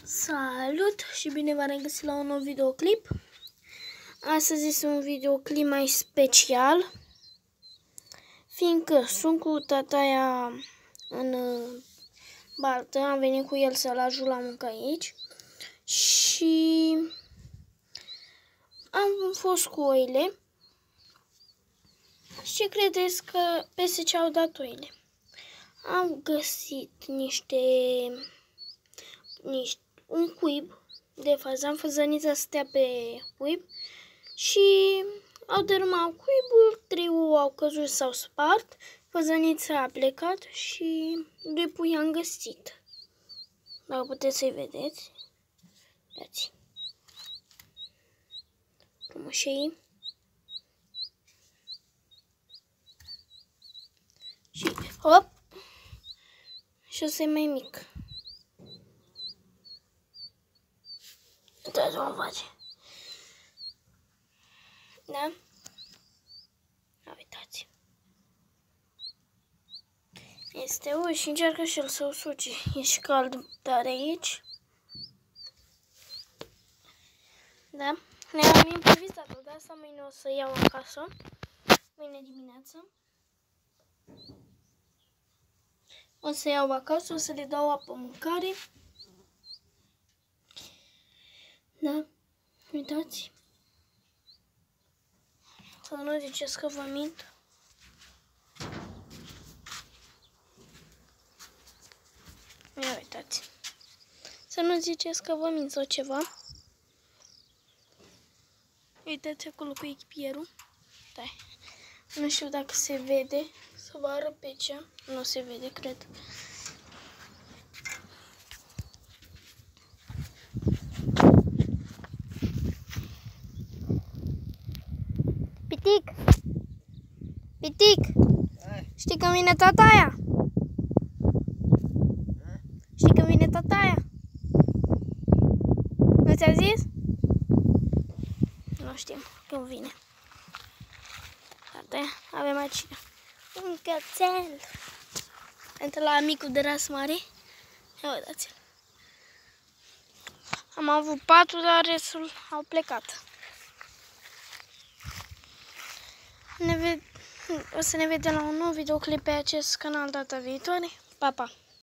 Salut și bine v-am regăsit la un nou videoclip. Astăzi este un videoclip mai special, fiindcă sunt cu tataia în baltă, am venit cu el să-l ajut la muncă aici și am fost cu oile. Și ce credeți că peste ce au dat oile? Am găsit un cuib de fazan, făzănița stătea pe cuib și au dărâmat cuibul, 3 ouă au căzut, s-au spart, făzănița a plecat și 2 pui am găsit. Dacă puteți să-i vedeți, dați frumușei. Și hop, și o să-i mai mic. Uitați, vom face. Da? Uitați. Este uș și încearcă și el să o suce. E și cald tare aici. Da? Ne-am improvizat-o, de asta mâine o să iau acasă. Mâine dimineață. O să iau acasă, o să le dau apă, mâncare. Da? Uitați. Să nu ziceți că vă mint. Ia uitați. Să nu ziceți că vă mint sau ceva. Uitați acolo cu echipierul. Da. Nu știu dacă se vede. Să vă arăt pe ce. Nu se vede, cred. Pitic! Pitic! Știi când vine tataia? Știi când vine tataia? Nu ți-a zis? Nu știm când vine. Tataia, avem aici un cățel. Între la micul de ras mare. Ia uitați-l. Am avut 4, dar restul au plecat. O să ne vedem la un nou videoclip pe acest canal data viitoare. Pa, pa!